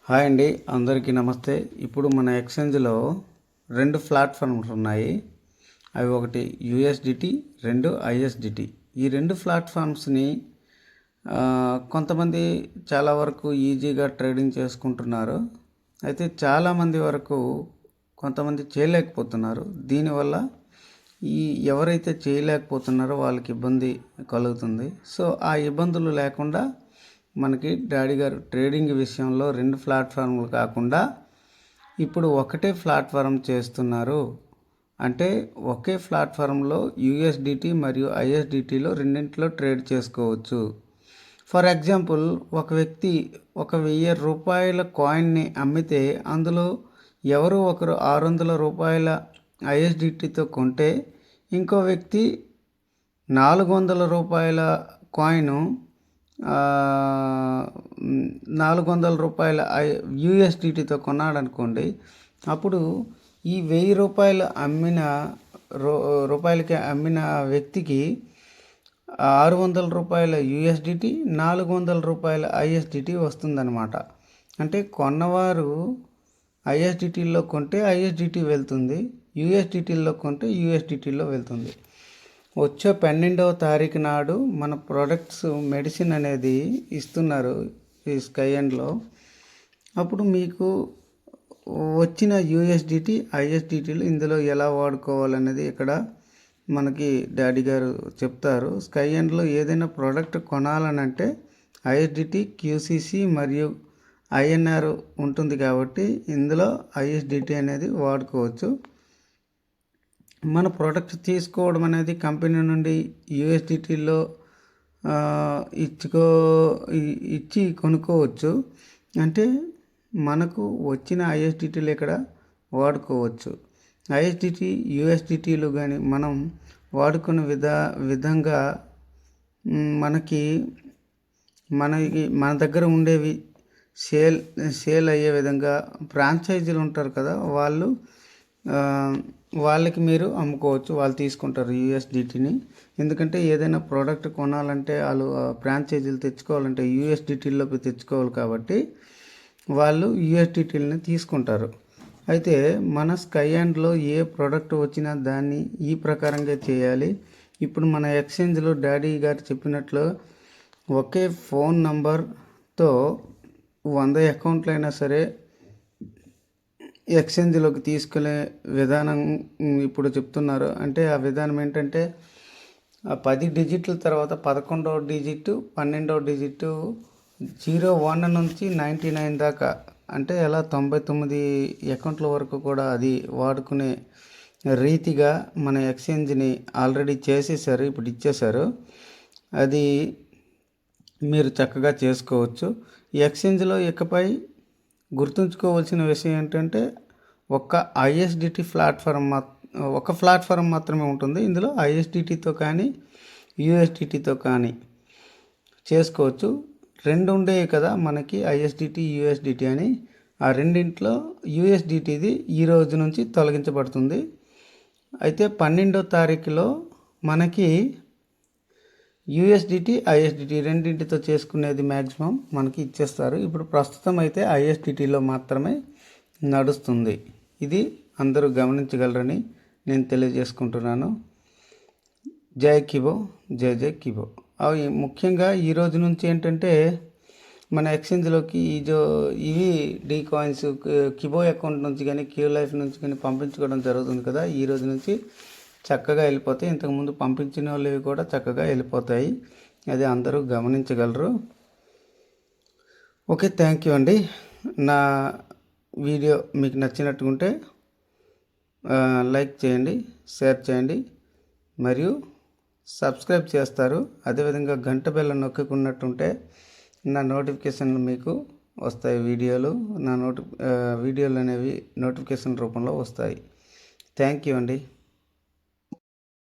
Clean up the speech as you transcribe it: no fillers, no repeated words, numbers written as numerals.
Hi అండి, అందరికీ నమస్తే. ఇప్పుడు మన ఎక్స్చేంజ్లో రెండు ప్లాట్ఫామ్స్ ఉన్నాయి. అవి ఒకటి యూఎస్డిటి, రెండు ఐఎస్డిటి. ఈ రెండు ప్లాట్ఫామ్స్ని కొంతమంది చాలా వరకు ఈజీగా ట్రేడింగ్ చేసుకుంటున్నారు. అయితే చాలామంది వరకు కొంతమంది చేయలేకపోతున్నారు. దీనివల్ల ఎవరైతే చేయలేకపోతున్నారో వాళ్ళకి ఇబ్బంది కలుగుతుంది. సో ఆ ఇబ్బందులు లేకుండా మనకి డాడీ గారు ట్రేడింగ్ విషయంలో రెండు ప్లాట్ఫామ్లు కాకుండా ఇప్పుడు ఒకటే ప్లాట్ఫామ్ చేస్తున్నారు. అంటే ఒకే ప్లాట్ఫామ్లో యూఎస్డిటి మరియు ఐఎస్డిటిలో రెండింటిలో ట్రేడ్ చేసుకోవచ్చు. ఫర్ ఎగ్జాంపుల్, ఒక వ్యక్తి 1000 రూపాయల కాయిన్ని అమ్మితే అందులో ఎవరో ఒకరు 600 రూపాయల ఐఎస్డిటితో కొంటే ఇంకో వ్యక్తి 400 రూపాయల కాయిన్ 400 రూపాయల యూఎస్డిటితో కొన్నాడనుకోండి. అప్పుడు ఈ 1000 రూపాయలు రూపాయలకి అమ్మిన వ్యక్తికి 600 రూపాయల యూఎస్డిటి, 400 రూపాయల ఐఎస్డిటి వస్తుందన్నమాట. అంటే కొన్నవారు ఐఎస్డిటీలో కొంటే ఐఎస్డిటి వెళ్తుంది, యూఎస్డిటీలో కొంటే యూఎస్డిటీలో వెళ్తుంది. వచ్చే 12వ తారీఖు నాడు మన ప్రొడక్ట్స్ మెడిసిన్ అనేది ఇస్తున్నారు ఈ స్కై అండ్లో. అప్పుడు మీకు వచ్చిన యూఎస్డిటి, ఐఎస్డిటీలు ఇందులో ఎలా వాడుకోవాలనేది ఇక్కడ మనకి డాడీ గారు చెప్తారు. స్కై అండ్లో ఏదైనా ప్రోడక్ట్ కొనాలనంటే ఐఎస్డిటి, క్యూసిసి మరియు ఐఎన్ఆర్ ఉంటుంది కాబట్టి ఇందులో ఐఎస్డిటి అనేది వాడుకోవచ్చు. మన ప్రోడక్ట్ తీసుకోవడం అనేది కంపెనీ నుండి యూఎస్డిటీలో ఇచ్చి కొనుక్కోవచ్చు. అంటే మనకు వచ్చిన ఐఎస్డిటీలు ఇక్కడ వాడుకోవచ్చు. ఐఎస్డిటి, యూఎస్డిటీలు కానీ మనం వాడుకున్న విధంగా మన దగ్గర ఉండేవి సేల్ అయ్యే విధంగా ఫ్రాంచైజీలు ఉంటారు కదా, వాళ్ళకి మీరు అమ్ముకోవచ్చు. వాళ్ళు తీసుకుంటారు యూఎస్డిటీని. ఎందుకంటే ఏదైనా ప్రోడక్ట్ కొనాలంటే వాళ్ళు ఫ్రాంచైజీలు తెచ్చుకోవాలంటే యూఎస్డిటీలోకి తెచ్చుకోవాలి కాబట్టి వాళ్ళు యూఎస్డిటీలని తీసుకుంటారు. అయితే మన స్కై అండ్లో ఏ ప్రోడక్ట్ వచ్చినా దాన్ని ఈ ప్రకారంగా చేయాలి. ఇప్పుడు మన ఎక్స్చేంజ్లో డాడీ గారు చెప్పినట్లు ఒకే ఫోన్ నంబర్తో 100 అకౌంట్లు అయినా సరే ఎక్స్చేంజ్లోకి తీసుకునే విధానం ఇప్పుడు చెప్తున్నారు. అంటే ఆ విధానం ఏంటంటే 10 డిజిట్ల తర్వాత 11వ డిజిట్, 12వ డిజిట్ 01 నుంచి 99 దాకా, అంటే అలా 99 అకౌంట్ల వరకు కూడా అది వాడుకునే రీతిగా మన ఎక్స్చేంజ్ని ఆల్రెడీ చేసేసారు, ఇప్పుడు ఇచ్చేశారు. అది మీరు చక్కగా చేసుకోవచ్చు. ఈ ఎక్స్చేంజ్లో ఇకపై గుర్తుంచుకోవాల్సిన విషయం ఏంటంటే ఒక ప్లాట్ఫారం మాత్రమే ఉంటుంది. ఇందులో ఐఎస్డిటితో కానీ యూఎస్డిటితో కానీ చేసుకోవచ్చు. రెండు ఉండేవి కదా మనకి, ఐఎస్డిటి, యూఎస్డిటి అని. ఆ రెండింటిలో యూఎస్డిటిది ఈ రోజు నుంచి తొలగించబడుతుంది. అయితే 12వ తారీఖులో మనకి యూఎస్డిటి, ఐఎస్డిటి రెండింటితో చేసుకునేది మ్యాక్సిమం మనకి ఇచ్చేస్తారు. ఇప్పుడు ప్రస్తుతం అయితే ఐఎస్డిటిలో మాత్రమే నడుస్తుంది. ఇది అందరూ గమనించగలరని నేను తెలియజేసుకుంటున్నాను. జై కిబో, జై జై కిబో. అవి ముఖ్యంగా ఈరోజు నుంచి ఏంటంటే మన ఎక్స్చేంజ్లోకి ఇవి డీ కాయిన్స్ కిబో అకౌంట్ నుంచి కానీ క్యూ లైఫ్ నుంచి కానీ పంపించుకోవడం జరుగుతుంది కదా. ఈ రోజు నుంచి చక్కగా వెళ్ళిపోతాయి. ఇంతకుముందు పంపించిన వాళ్ళవి కూడా చక్కగా వెళ్ళిపోతాయి. అది అందరూ గమనించగలరు. ఓకే, థ్యాంక్ యూ అండి. నా వీడియో మీకు నచ్చినట్టుకుంటే లైక్ చేయండి, షేర్ చేయండి మరియు సబ్స్క్రైబ్ చేస్తారు. అదేవిధంగా గంట బెల్ల నొక్కున్నట్టుంటే నా నోటిఫికేషన్లు మీకు వస్తాయి. వీడియోలు అనేవి నోటిఫికేషన్ రూపంలో వస్తాయి. థ్యాంక్ యూ అండి.